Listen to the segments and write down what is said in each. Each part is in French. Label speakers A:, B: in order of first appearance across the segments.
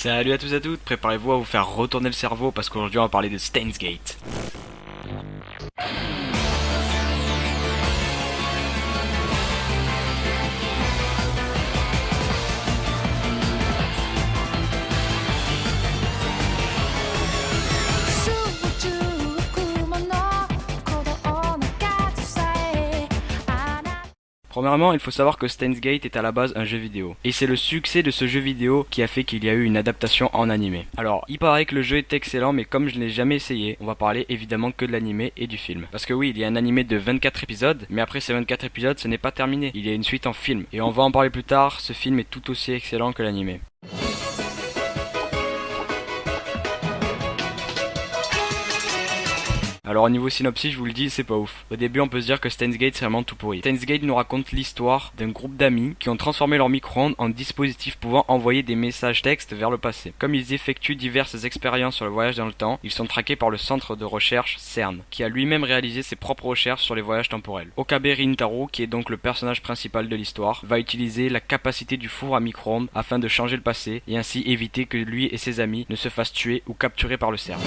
A: Salut à tous et à toutes, préparez-vous à vous faire retourner le cerveau parce qu'aujourd'hui on va parler de Steins Gate. Premièrement, il faut savoir que Steins Gate est à la base un jeu vidéo. Et c'est le succès de ce jeu vidéo qui a fait qu'il y a eu une adaptation en animé. Alors, il paraît que le jeu est excellent, mais comme je ne l'ai jamais essayé, on va parler évidemment que de l'animé et du film. Parce que oui, il y a un animé de 24 épisodes, mais après ces 24 épisodes, ce n'est pas terminé. Il y a une suite en film. Et on va en parler plus tard, ce film est tout aussi excellent que l'animé. Alors au niveau synopsis, je vous le dis, c'est pas ouf. Au début, on peut se dire que Steins Gate c'est vraiment tout pourri. Steins Gate nous raconte l'histoire d'un groupe d'amis qui ont transformé leur micro-ondes en dispositif pouvant envoyer des messages textes vers le passé. Comme ils effectuent diverses expériences sur le voyage dans le temps, ils sont traqués par le centre de recherche CERN, qui a lui-même réalisé ses propres recherches sur les voyages temporels. Okabe Rintaro, qui est donc le personnage principal de l'histoire, va utiliser la capacité du four à micro-ondes afin de changer le passé et ainsi éviter que lui et ses amis ne se fassent tuer ou capturer par le CERN.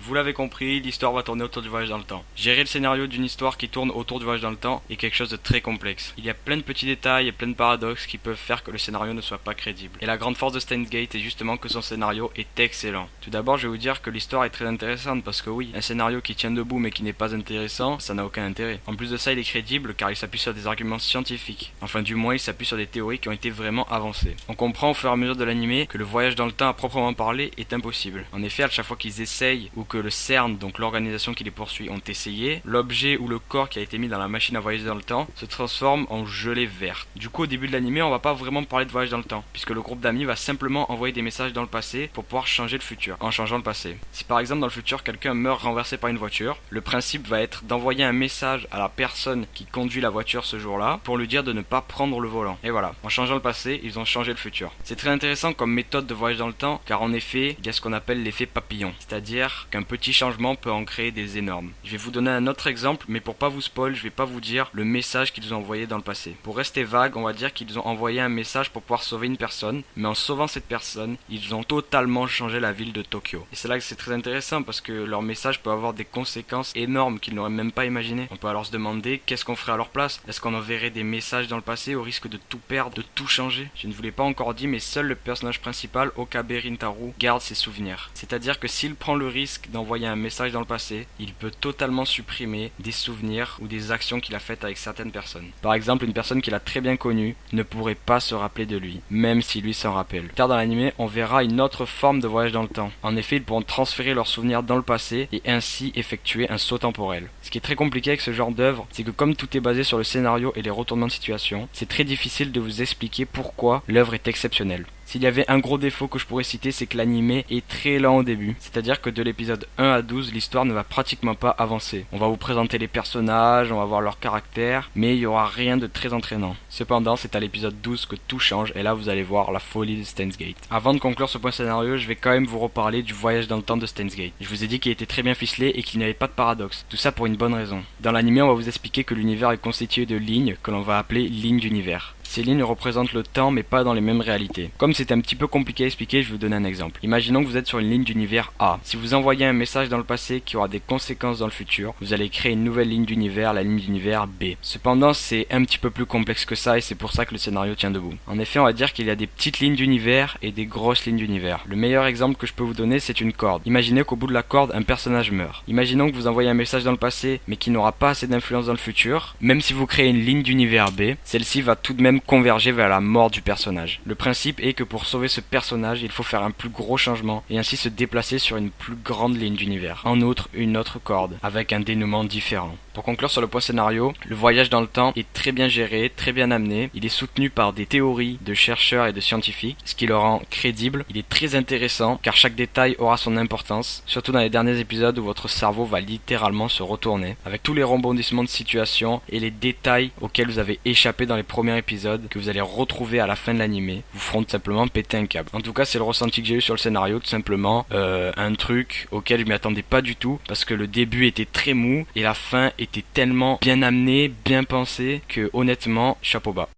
A: Vous l'avez compris, l'histoire va tourner autour du voyage dans le temps. Gérer le scénario d'une histoire qui tourne autour du voyage dans le temps est quelque chose de très complexe. Il y a plein de petits détails et plein de paradoxes qui peuvent faire que le scénario ne soit pas crédible. Et la grande force de Steins Gate est justement que son scénario est excellent. Tout d'abord, je vais vous dire que l'histoire est très intéressante parce que oui, un scénario qui tient debout mais qui n'est pas intéressant, ça n'a aucun intérêt. En plus de ça, il est crédible car il s'appuie sur des arguments scientifiques. Enfin, du moins, il s'appuie sur des théories qui ont été vraiment avancées. On comprend au fur et à mesure de l'animé que le voyage dans le temps à proprement parler est impossible. En effet, à chaque fois qu'ils essayent ou que le CERN, donc l'organisation qui les poursuit, ont essayé, l'objet ou le corps qui a été mis dans la machine à voyager dans le temps se transforme en gelée verte. Du coup, au début de l'animé, on va pas vraiment parler de voyage dans le temps, puisque le groupe d'amis va simplement envoyer des messages dans le passé pour pouvoir changer le futur, en changeant le passé. Si par exemple dans le futur quelqu'un meurt renversé par une voiture, le principe va être d'envoyer un message à la personne qui conduit la voiture ce jour-là pour lui dire de ne pas prendre le volant. Et voilà, en changeant le passé, ils ont changé le futur. C'est très intéressant comme méthode de voyage dans le temps, car en effet, il y a ce qu'on appelle l'effet papillon, c'est-à-dire qu'un petit changement peut en créer des énormes. Je vais vous donner un autre exemple, mais pour pas vous spoil, je vais pas vous dire le message qu'ils ont envoyé dans le passé. Pour rester vague, on va dire qu'ils ont envoyé un message pour pouvoir sauver une personne, mais en sauvant cette personne, ils ont totalement changé la ville de Tokyo. Et c'est là que c'est très intéressant parce que leur message peut avoir des conséquences énormes qu'ils n'auraient même pas imaginées. On peut alors se demander qu'est-ce qu'on ferait à leur place. Est-ce qu'on enverrait des messages dans le passé au risque de tout perdre, de tout changer? Je ne vous l'ai pas encore dit, mais seul le personnage principal, Okabe Rintaro, garde ses souvenirs. C'est-à-dire que s'il prend le risque d'envoyer un message dans le passé, il peut totalement supprimer des souvenirs ou des actions qu'il a faites avec certaines personnes. Par exemple, une personne qu'il a très bien connue ne pourrait pas se rappeler de lui, même si lui s'en rappelle. Car dans l'anime, on verra une autre forme de voyage dans le temps. En effet, ils pourront transférer leurs souvenirs dans le passé et ainsi effectuer un saut temporel. Ce qui est très compliqué avec ce genre d'œuvre, c'est que comme tout est basé sur le scénario et les retournements de situation, c'est très difficile de vous expliquer pourquoi l'œuvre est exceptionnelle. S'il y avait un gros défaut que je pourrais citer, c'est que l'animé est très lent au début. C'est-à-dire que de l'épisode 1 à 12, l'histoire ne va pratiquement pas avancer. On va vous présenter les personnages, on va voir leur caractère, mais il n'y aura rien de très entraînant. Cependant, c'est à l'épisode 12 que tout change, et là vous allez voir la folie de Steins Gate. Avant de conclure ce point scénario, je vais quand même vous reparler du voyage dans le temps de Steins Gate. Je vous ai dit qu'il était très bien ficelé et qu'il n'y avait pas de paradoxe. Tout ça pour une bonne raison. Dans l'animé, on va vous expliquer que l'univers est constitué de lignes que l'on va appeler lignes d'univers. Ces lignes représentent le temps mais pas dans les mêmes réalités. Comme c'est un petit peu compliqué à expliquer, je vais vous donner un exemple. Imaginons que vous êtes sur une ligne d'univers A. Si vous envoyez un message dans le passé qui aura des conséquences dans le futur, vous allez créer une nouvelle ligne d'univers, la ligne d'univers B. Cependant, c'est un petit peu plus complexe que ça et c'est pour ça que le scénario tient debout. En effet, on va dire qu'il y a des petites lignes d'univers et des grosses lignes d'univers. Le meilleur exemple que je peux vous donner, c'est une corde. Imaginez qu'au bout de la corde, un personnage meurt. Imaginons que vous envoyez un message dans le passé mais qui n'aura pas assez d'influence dans le futur. Même si vous créez une ligne d'univers B, celle-ci va tout de même converger vers la mort du personnage. Le principe est que pour sauver ce personnage, il faut faire un plus gros changement et ainsi se déplacer sur une plus grande ligne d'univers. En outre, une autre corde, avec un dénouement différent. Pour conclure sur le point scénario, le voyage dans le temps est très bien géré, très bien amené. Il est soutenu par des théories de chercheurs et de scientifiques, ce qui le rend crédible. Il est très intéressant car chaque détail aura son importance, surtout dans les derniers épisodes où votre cerveau va littéralement se retourner, avec tous les rebondissements de situation et les détails auxquels vous avez échappé dans les premiers épisodes épisodes que vous allez retrouver à la fin de l'animé vous feront tout simplement péter un câble. En tout cas, c'est le ressenti que j'ai eu sur le scénario, tout simplement. Un truc auquel je m'y attendais pas du tout, parce que le début était très mou et la fin était tellement bien amenée, bien pensée, que honnêtement, chapeau bas.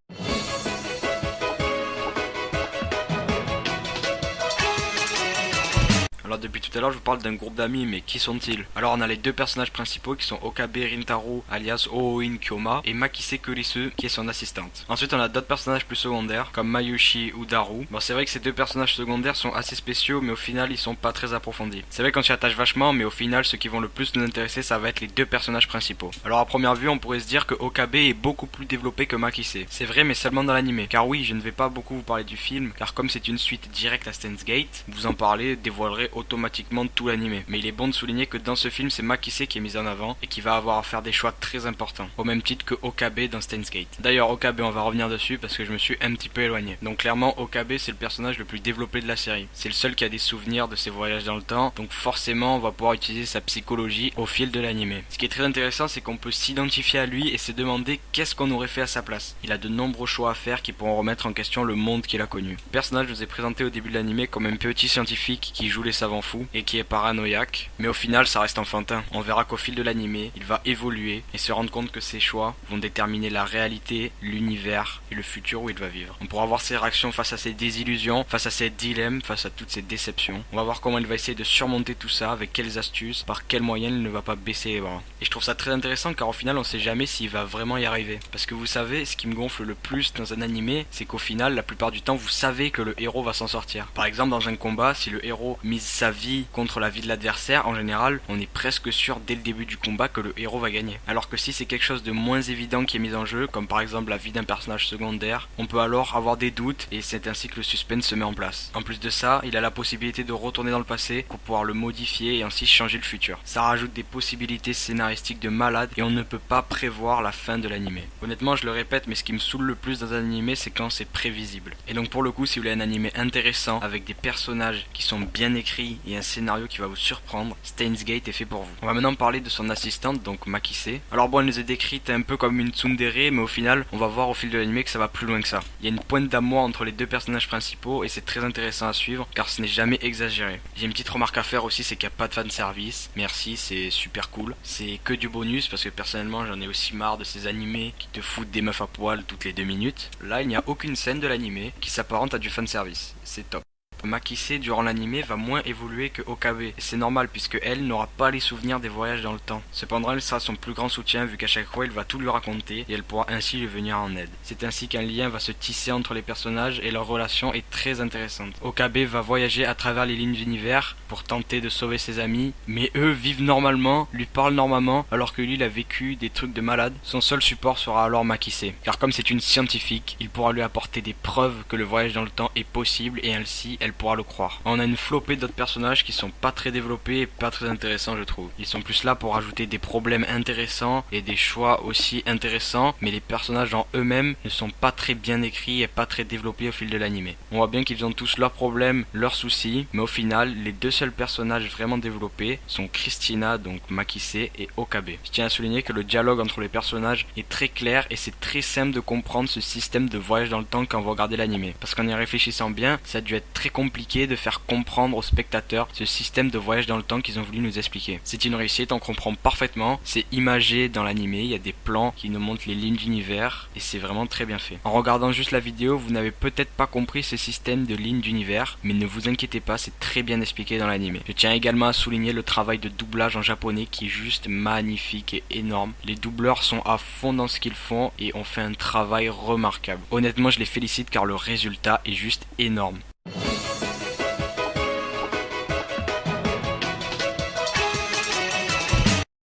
A: Alors depuis tout à l'heure je vous parle d'un groupe d'amis, mais qui sont-ils? Alors on a les deux personnages principaux qui sont Okabe Rintaro alias Ooin Kyoma et Makise Kurisu qui est son assistante. Ensuite on a d'autres personnages plus secondaires comme Mayushi ou Daru. Bon, c'est vrai que ces deux personnages secondaires sont assez spéciaux, mais au final ils sont pas très approfondis. C'est vrai qu'on s'y attache vachement, mais au final ceux qui vont le plus nous intéresser ça va être les deux personnages principaux. Alors à première vue on pourrait se dire que Okabe est beaucoup plus développé que Makise. C'est vrai, mais seulement dans l'anime. Car oui, je ne vais pas beaucoup vous parler du film, car comme c'est une suite directe à Steins Gate, vous en parler dévoilerait automatiquement tout l'anime. Mais il est bon de souligner que dans ce film c'est Makise qui est mis en avant et qui va avoir à faire des choix très importants, au même titre que Okabe dans Steins Gate. D'ailleurs Okabe, on va revenir dessus parce que je me suis un petit peu éloigné. Donc clairement Okabe c'est le personnage le plus développé de la série. C'est le seul qui a des souvenirs de ses voyages dans le temps, donc forcément on va pouvoir utiliser sa psychologie au fil de l'anime. Ce qui est très intéressant, c'est qu'on peut s'identifier à lui et se demander qu'est-ce qu'on aurait fait à sa place. Il a de nombreux choix à faire qui pourront remettre en question le monde qu'il a connu. Le personnage nous est présenté au début de l'anime comme un petit scientifique qui joue les savants fous et qui est paranoïaque, mais au final ça reste enfantin. On verra qu'au fil de l'anime, il va évoluer et se rendre compte que ses choix vont déterminer la réalité, l'univers et le futur où il va vivre. On pourra voir ses réactions face à ses désillusions, face à ses dilemmes, face à toutes ses déceptions. On va voir comment il va essayer de surmonter tout ça, avec quelles astuces, par quels moyens il ne va pas baisser les bras. Et je trouve ça très intéressant car au final on sait jamais s'il va vraiment y arriver. Parce que vous savez, ce qui me gonfle le plus dans un animé, c'est qu'au final, la plupart du temps, vous savez que le héros va s'en sortir. Par exemple, dans un combat, si le héros mise sa vie contre la vie de l'adversaire, en général, on est presque sûr dès le début du combat que le héros va gagner. Alors que si c'est quelque chose de moins évident qui est mis en jeu, comme par exemple la vie d'un personnage secondaire, on peut alors avoir des doutes et c'est ainsi que le suspense se met en place. En plus de ça, il a la possibilité de retourner dans le passé pour pouvoir le modifier et ainsi changer le futur. Ça rajoute des possibilités scénaristiques de malade et on ne peut pas prévoir la fin de l'anime. Honnêtement, je le répète, mais ce qui me saoule le plus dans un anime, c'est quand c'est prévisible. Et donc pour le coup, si vous voulez un anime intéressant avec des personnages qui sont bien écrits et un scénario qui va vous surprendre, Steins Gate est fait pour vous. On va maintenant parler de son assistante, donc Makise. Alors bon, elle nous est décrite un peu comme une tsundere, mais au final, on va voir au fil de l'anime que ça va plus loin que ça. Il y a une pointe d'amour entre les deux personnages principaux et c'est très intéressant à suivre car ce n'est jamais exagéré. J'ai une petite remarque à faire aussi, c'est qu'il n'y a pas de fanservice. Merci, c'est super cool. C'est que du bonus parce que personnellement j'en ai aussi marre de ces animés qui te foutent des meufs à poil toutes les 2 minutes. Là, il n'y a aucune scène de l'animé qui s'apparente à du fanservice. C'est top. Makise durant l'anime va moins évoluer que Okabe, et c'est normal puisque elle n'aura pas les souvenirs des voyages dans le temps. Cependant elle sera son plus grand soutien vu qu'à chaque fois il va tout lui raconter et elle pourra ainsi lui venir en aide. C'est ainsi qu'un lien va se tisser entre les personnages et leur relation est très intéressante. Okabe va voyager à travers les lignes d'univers pour tenter de sauver ses amis, mais eux vivent normalement, lui parlent normalement alors que lui il a vécu des trucs de malade. Son seul support sera alors Makise, car comme c'est une scientifique, il pourra lui apporter des preuves que le voyage dans le temps est possible et ainsi elle pourra le croire. On a une flopée d'autres personnages qui sont pas très développés et pas très intéressants je trouve. Ils sont plus là pour ajouter des problèmes intéressants et des choix aussi intéressants, mais les personnages en eux-mêmes ne sont pas très bien écrits et pas très développés au fil de l'anime. On voit bien qu'ils ont tous leurs problèmes, leurs soucis, mais au final, les deux seuls personnages vraiment développés sont Christina, donc Makise, et Okabe. Je tiens à souligner que le dialogue entre les personnages est très clair et c'est très simple de comprendre ce système de voyage dans le temps quand vous regardez l'anime. Parce qu'en y réfléchissant bien, ça a dû être très compliqué de faire comprendre aux spectateurs ce système de voyage dans le temps qu'ils ont voulu nous expliquer. C'est une réussite, on comprend parfaitement, c'est imagé dans l'anime, il y a des plans qui nous montrent les lignes d'univers et c'est vraiment très bien fait. En regardant juste la vidéo, vous n'avez peut-être pas compris ce système de lignes d'univers, mais ne vous inquiétez pas, c'est très bien expliqué dans l'anime. Je tiens également à souligner le travail de doublage en japonais qui est juste magnifique et énorme. Les doubleurs sont à fond dans ce qu'ils font et ont fait un travail remarquable. Honnêtement, je les félicite car le résultat est juste énorme.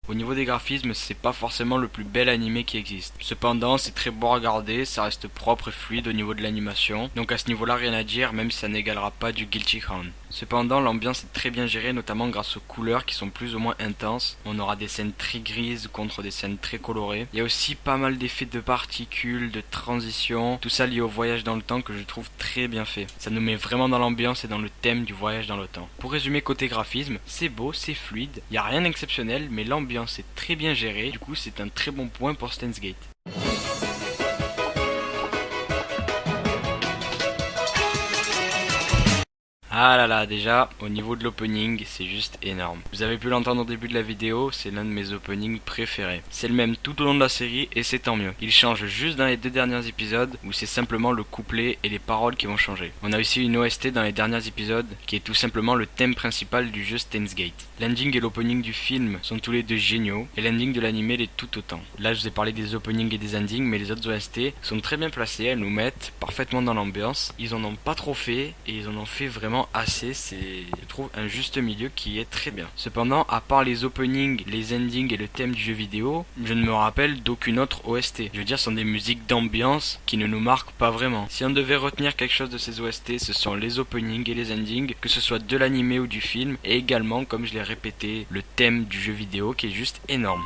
A: Au niveau des graphismes, c'est pas forcément le plus bel animé qui existe. Cependant, c'est très beau à regarder, ça reste propre et fluide au niveau de l'animation. Donc à ce niveau-là, rien à dire, même si ça n'égalera pas du Guilty Crown. Cependant, l'ambiance est très bien gérée, notamment grâce aux couleurs qui sont plus ou moins intenses. On aura des scènes très grises contre des scènes très colorées. Il y a aussi pas mal d'effets de particules, de transitions, tout ça lié au voyage dans le temps que je trouve très bien fait. Ça nous met vraiment dans l'ambiance et dans le thème du voyage dans le temps. Pour résumer côté graphisme, c'est beau, c'est fluide, il n'y a rien d'exceptionnel, mais l'ambiance est très bien gérée, du coup c'est un très bon point pour Steins Gate. Ah là là, déjà, au niveau de l'opening, c'est juste énorme. Vous avez pu l'entendre au début de la vidéo, c'est l'un de mes openings préférés. C'est le même tout au long de la série et c'est tant mieux. Il change juste dans les 2 derniers épisodes où c'est simplement le couplet et les paroles qui vont changer. On a aussi une OST dans les derniers épisodes qui est tout simplement le thème principal du jeu Steins Gate. L'ending et l'opening du film sont tous les deux géniaux et l'ending de l'animé l'est tout autant. Là je vous ai parlé des openings et des endings, mais les autres OST sont très bien placés, elles nous mettent parfaitement dans l'ambiance. Ils en ont pas trop fait et ils en ont fait vraiment assez, c'est je trouve un juste milieu qui est très bien. Cependant, à part les openings, les endings et le thème du jeu vidéo, je ne me rappelle d'aucune autre OST. Je veux dire, ce sont des musiques d'ambiance qui ne nous marquent pas vraiment. Si on devait retenir quelque chose de ces OST, ce sont les openings et les endings, que ce soit de l'animé ou du film, et également, comme je l'ai répété, le thème du jeu vidéo qui est juste énorme.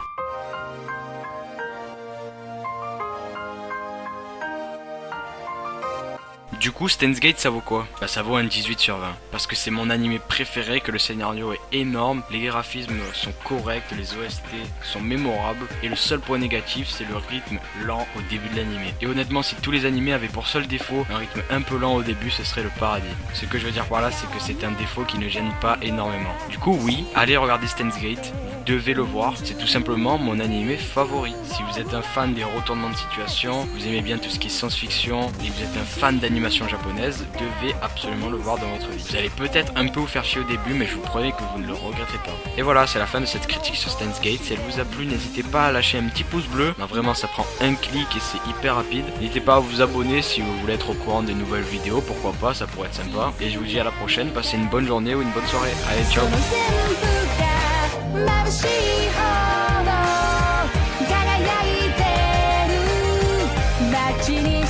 A: Du coup, Steins Gate ça vaut quoi? Bah ça vaut un 18 sur 20. Parce que c'est mon animé préféré, que le scénario est énorme, les graphismes sont corrects, les OST sont mémorables, et le seul point négatif c'est le rythme lent au début de l'animé. Et honnêtement, si tous les animés avaient pour seul défaut un rythme un peu lent au début, ce serait le paradis. Ce que je veux dire par là, c'est que c'est un défaut qui ne gêne pas énormément. Du coup oui, allez regarder Steins Gate, vous devez le voir, c'est tout simplement mon animé favori. Si vous êtes un fan des retournements de situation, vous aimez bien tout ce qui est science-fiction, et vous êtes un fan d'animation japonaise, devez absolument le voir dans votre vie. Vous allez peut-être un peu vous faire chier au début, mais je vous promets que vous ne le regretterez pas. Et voilà, c'est la fin de cette critique sur Steins Gate. Si elle vous a plu, n'hésitez pas à lâcher un petit pouce bleu. Non, vraiment, ça prend un clic et c'est hyper rapide. N'hésitez pas à vous abonner si vous voulez être au courant des nouvelles vidéos, pourquoi pas, ça pourrait être sympa. Et je vous dis à la prochaine, passez une bonne journée ou une bonne soirée. Allez, ciao. 眩しいほど輝いてる街に